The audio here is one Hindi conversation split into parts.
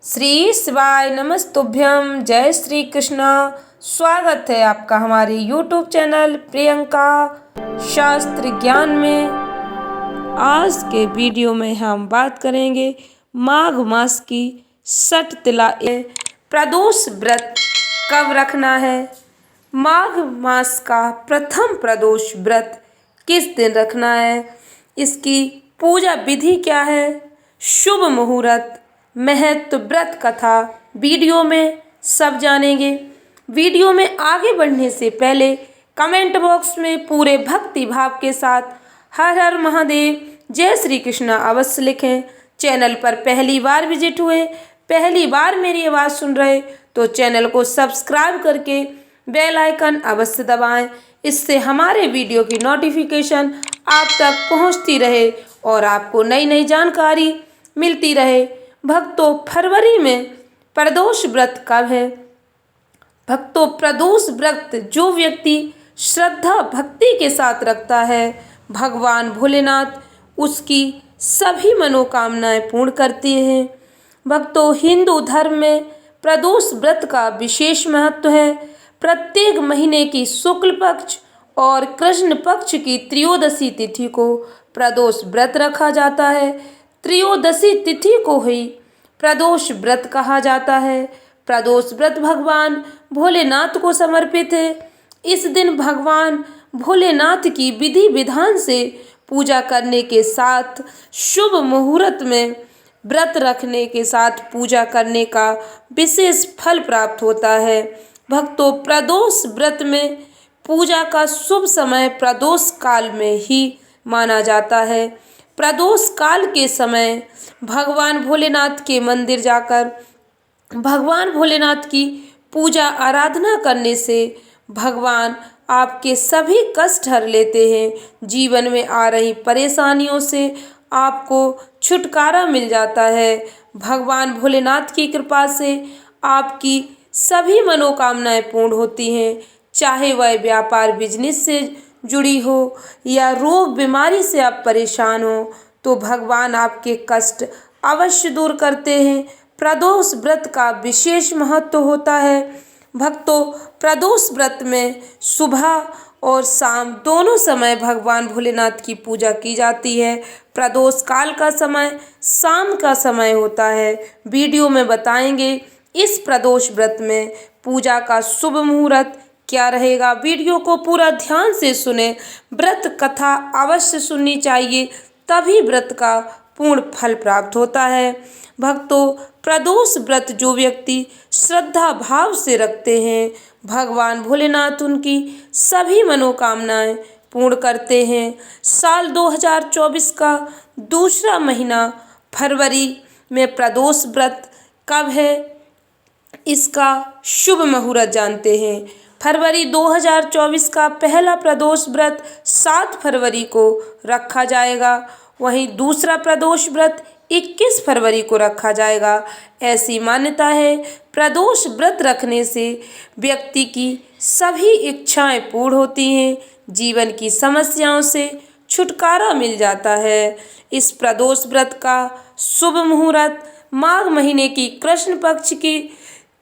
श्री शिवाय नमस्तुभ्यम। जय श्री कृष्ण। स्वागत है आपका हमारे यूट्यूब चैनल प्रियंका शास्त्र ज्ञान में। आज के वीडियो में हम बात करेंगे माघ मास की षठ तिला प्रदोष व्रत कब रखना है। माघ मास का प्रथम प्रदोष व्रत किस दिन रखना है, इसकी पूजा विधि क्या है, शुभ मुहूर्त, महत्व, व्रत कथा वीडियो में सब जानेंगे। वीडियो में आगे बढ़ने से पहले कमेंट बॉक्स में पूरे भक्ति भाव के साथ हर हर महादेव, जय श्री कृष्ण अवश्य लिखें। चैनल पर पहली बार विजिट हुए, पहली बार मेरी आवाज़ सुन रहे तो चैनल को सब्सक्राइब करके बेल आइकन अवश्य दबाएं। इससे हमारे वीडियो की नोटिफिकेशन आप तक पहुंचती रहे और आपको नई नई जानकारी मिलती रहे। भक्तों, फरवरी में प्रदोष व्रत कब है। भक्तों, प्रदोष व्रत जो व्यक्ति श्रद्धा भक्ति के साथ रखता है, भगवान भोलेनाथ उसकी सभी मनोकामनाएं पूर्ण करते हैं। भक्तों, हिंदू धर्म में प्रदोष व्रत का विशेष महत्व है। प्रत्येक महीने की शुक्ल पक्ष और कृष्ण पक्ष की त्रयोदशी तिथि को प्रदोष व्रत रखा जाता है। त्रयोदशी तिथि को ही प्रदोष व्रत कहा जाता है। प्रदोष व्रत भगवान भोलेनाथ को समर्पित है। इस दिन भगवान भोलेनाथ की विधि विधान से पूजा करने के साथ शुभ मुहूर्त में व्रत रखने के साथ पूजा करने का विशेष फल प्राप्त होता है। भक्तों, प्रदोष व्रत में पूजा का शुभ समय प्रदोष काल में ही माना जाता है। प्रदोष काल के समय भगवान भोलेनाथ के मंदिर जाकर भगवान भोलेनाथ की पूजा आराधना करने से भगवान आपके सभी कष्ट हर लेते हैं। जीवन में आ रही परेशानियों से आपको छुटकारा मिल जाता है। भगवान भोलेनाथ की कृपा से आपकी सभी मनोकामनाएं पूर्ण होती हैं। चाहे वह व्यापार बिजनेस से जुड़ी हो या रोग बीमारी से आप परेशान हो तो भगवान आपके कष्ट अवश्य दूर करते हैं। प्रदोष व्रत का विशेष महत्व होता है। भक्तों, प्रदोष व्रत में सुबह और शाम दोनों समय भगवान भोलेनाथ की पूजा की जाती है। प्रदोष काल का समय शाम का समय होता है। वीडियो में बताएंगे इस प्रदोष व्रत में पूजा का शुभ मुहूर्त क्या रहेगा। वीडियो को पूरा ध्यान से सुने। व्रत कथा अवश्य सुननी चाहिए, तभी व्रत का पूर्ण फल प्राप्त होता है। भक्तों, प्रदोष व्रत जो व्यक्ति श्रद्धा भाव से रखते हैं, भगवान भोलेनाथ उनकी सभी मनोकामनाएं पूर्ण करते हैं। साल 2024 का दूसरा महीना फरवरी में प्रदोष व्रत कब है, इसका शुभ मुहूर्त जानते हैं। फरवरी 2024 का पहला प्रदोष व्रत 7 फरवरी को रखा जाएगा। वहीं दूसरा प्रदोष व्रत 21 फरवरी को रखा जाएगा। ऐसी मान्यता है, प्रदोष व्रत रखने से व्यक्ति की सभी इच्छाएं पूर्ण होती हैं, जीवन की समस्याओं से छुटकारा मिल जाता है। इस प्रदोष व्रत का शुभ मुहूर्त माघ महीने की कृष्ण पक्ष की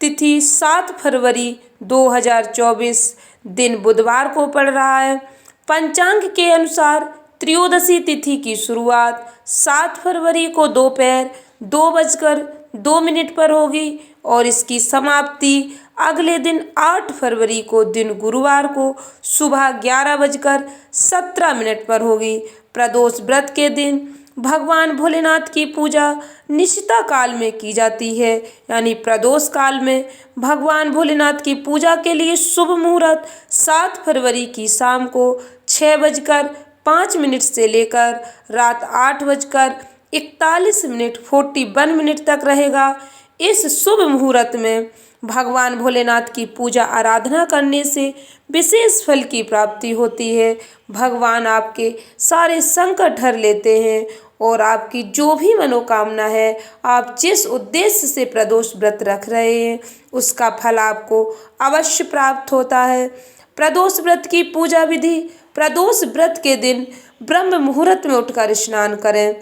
तिथि 7 फरवरी 2024 दिन बुधवार को पड़ रहा है। पंचांग के अनुसार त्रयोदशी तिथि की शुरुआत 7 फरवरी को दोपहर 2:02 पर होगी और इसकी समाप्ति अगले दिन 8 फरवरी को दिन गुरुवार को सुबह 11:17 पर होगी। प्रदोष व्रत के दिन भगवान भोलेनाथ की पूजा निशिता काल में की जाती है, यानी प्रदोष काल में भगवान भोलेनाथ की पूजा के लिए शुभ मुहूर्त 7 फरवरी की शाम को 6:05 से लेकर रात 8:41 तक रहेगा। इस शुभ मुहूर्त में भगवान भोलेनाथ की पूजा आराधना करने से विशेष फल की प्राप्ति होती है। भगवान आपके सारे संकट हर लेते हैं और आपकी जो भी मनोकामना है, आप जिस उद्देश्य से प्रदोष व्रत रख रहे हैं, उसका फल आपको अवश्य प्राप्त होता है। प्रदोष व्रत की पूजा विधि: प्रदोष व्रत के दिन ब्रह्म मुहूर्त में उठकर स्नान करें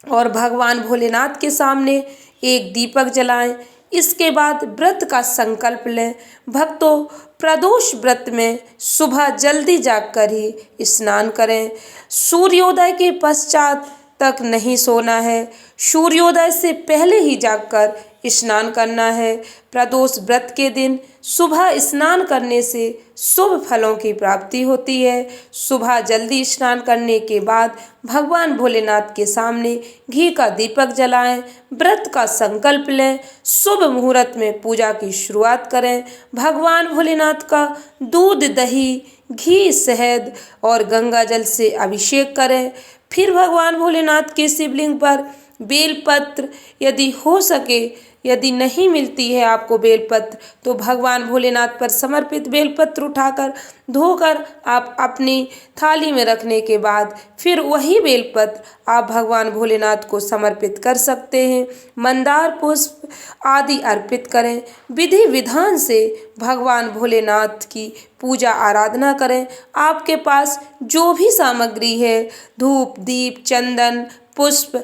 और भगवान भोलेनाथ के सामने एक दीपक जलाएं। इसके बाद व्रत का संकल्प लें। भक्तों, प्रदोष व्रत में सुबह जल्दी जागकर ही स्नान करें। सूर्योदय के पश्चात तक नहीं सोना है। सूर्योदय से पहले ही जागकर स्नान करना है। प्रदोष व्रत के दिन सुबह स्नान करने से शुभ फलों की प्राप्ति होती है। सुबह जल्दी स्नान करने के बाद भगवान भोलेनाथ के सामने घी का दीपक जलाएं, व्रत का संकल्प लें, शुभ मुहूर्त में पूजा की शुरुआत करें। भगवान भोलेनाथ का दूध, दही, घी, शहद और गंगा जल से अभिषेक करें। फिर भगवान भोलेनाथ के शिवलिंग पर बेलपत्र, यदि हो सके, यदि नहीं मिलती है आपको बेलपत्र, तो भगवान भोलेनाथ पर समर्पित बेलपत्र उठाकर धोकर आप अपनी थाली में रखने के बाद फिर वही बेलपत्र आप भगवान भोलेनाथ को समर्पित कर सकते हैं। मंदार पुष्प आदि अर्पित करें। विधि विधान से भगवान भोलेनाथ की पूजा आराधना करें। आपके पास जो भी सामग्री है, धूप, दीप, चंदन, पुष्प,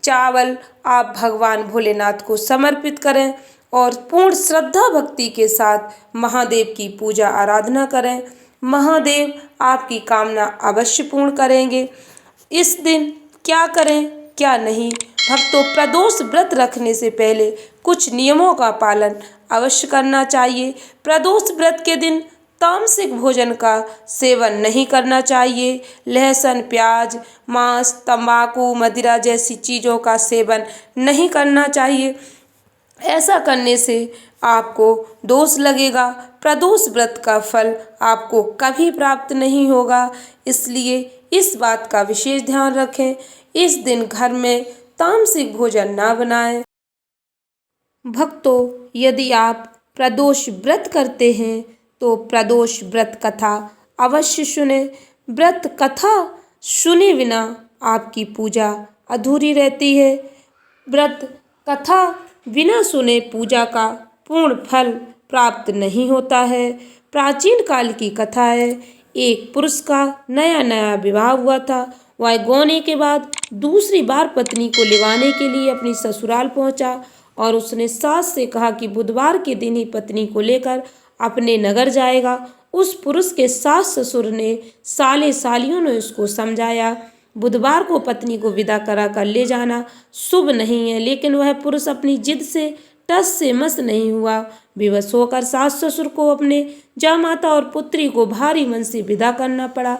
चावल, आप भगवान भोलेनाथ को समर्पित करें और पूर्ण श्रद्धा भक्ति के साथ महादेव की पूजा आराधना करें। महादेव आपकी कामना अवश्य पूर्ण करेंगे। इस दिन क्या करें, क्या नहीं? भक्तों, प्रदोष व्रत रखने से पहले कुछ नियमों का पालन अवश्य करना चाहिए। प्रदोष व्रत के दिन तामसिक भोजन का सेवन नहीं करना चाहिए। लहसुन, प्याज, मांस, तंबाकू, मदिरा जैसी चीज़ों का सेवन नहीं करना चाहिए। ऐसा करने से आपको दोष लगेगा। प्रदोष व्रत का फल आपको कभी प्राप्त नहीं होगा। इसलिए इस बात का विशेष ध्यान रखें। इस दिन घर में तामसिक भोजन ना बनाएं। भक्तों, यदि आप प्रदोष व्रत करते हैं तो प्रदोष व्रत कथा अवश्य सुने। व्रत कथा सुने बिना आपकी पूजा अधूरी रहती है। व्रत कथा बिना सुने पूजा का पूर्ण फल प्राप्त नहीं होता है। प्राचीन काल की कथा है। एक पुरुष का नया नया विवाह हुआ था। वह गौने के बाद दूसरी बार पत्नी को लिवाने के लिए अपनी ससुराल पहुंचा और उसने सास से कहा कि बुधवार के दिन ही पत्नी को लेकर अपने नगर जाएगा। उस पुरुष के सास ससुर ने, साले सालियों ने उसको समझाया, बुधवार को पत्नी को विदा करा कर ले जाना शुभ नहीं है, लेकिन वह पुरुष अपनी जिद से टस से मस नहीं हुआ। विवश होकर सास ससुर को अपने जामाता और पुत्री को भारी मन से विदा करना पड़ा।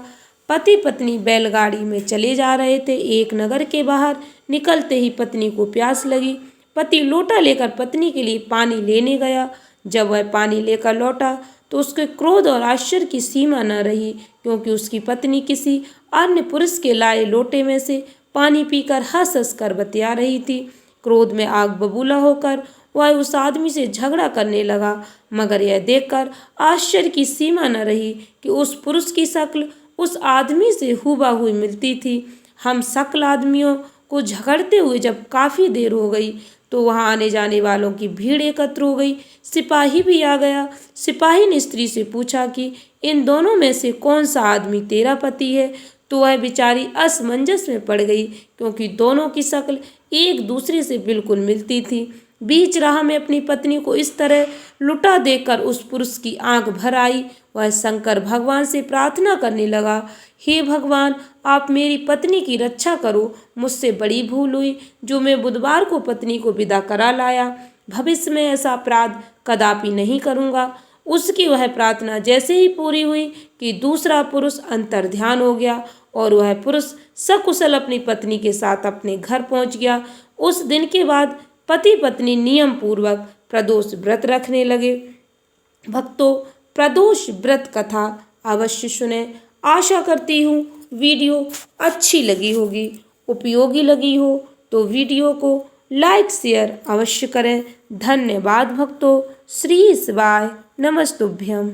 पति पत्नी बैलगाड़ी में चले जा रहे थे। एक नगर के बाहर निकलते ही पत्नी को प्यास लगी। पति लोटा लेकर पत्नी के लिए पानी लेने गया। जब वह पानी लेकर लौटा तो उसके क्रोध और आश्चर्य की सीमा न रही, क्योंकि उसकी पत्नी किसी अन्य पुरुष के लाए लोटे में से पानी पीकर हंस हंस कर बतिया रही थी। क्रोध में आग बबूला होकर वह उस आदमी से झगड़ा करने लगा, मगर यह देखकर आश्चर्य की सीमा न रही कि उस पुरुष की शक्ल उस आदमी से हुबहू मिलती थी। हम शक्ल आदमियों को झगड़ते हुए जब काफ़ी देर हो गई तो वहां आने जाने वालों की भीड़ एकत्र हो गई। सिपाही भी आ गया। सिपाही ने स्त्री से पूछा कि इन दोनों में से कौन सा आदमी तेरा पति है? तो वह बेचारी असमंजस में पड़ गई, क्योंकि दोनों की शक्ल एक दूसरे से बिल्कुल मिलती थी। बीच राह में अपनी पत्नी को इस तरह लुटा देकर उस पुरुष की आंख भर आई। वह शंकर भगवान से प्रार्थना करने लगा, हे भगवान, आप मेरी पत्नी की रक्षा करो। मुझसे बड़ी भूल हुई जो मैं बुधवार को पत्नी को विदा करा लाया। भविष्य में ऐसा अपराध कदापि नहीं करूँगा। उसकी वह प्रार्थना जैसे ही पूरी हुई कि दूसरा पुरुष अंतर्ध्यान हो गया और वह पुरुष सकुशल अपनी पत्नी के साथ अपने घर पहुँच गया। उस दिन के बाद पति पत्नी नियम पूर्वक प्रदोष व्रत रखने लगे। भक्तों, प्रदोष व्रत कथा अवश्य सुने। आशा करती हूँ वीडियो अच्छी लगी होगी, उपयोगी लगी हो तो वीडियो को लाइक शेयर अवश्य करें। धन्यवाद भक्तों। श्री शिवाय नमस्तुभ्यम।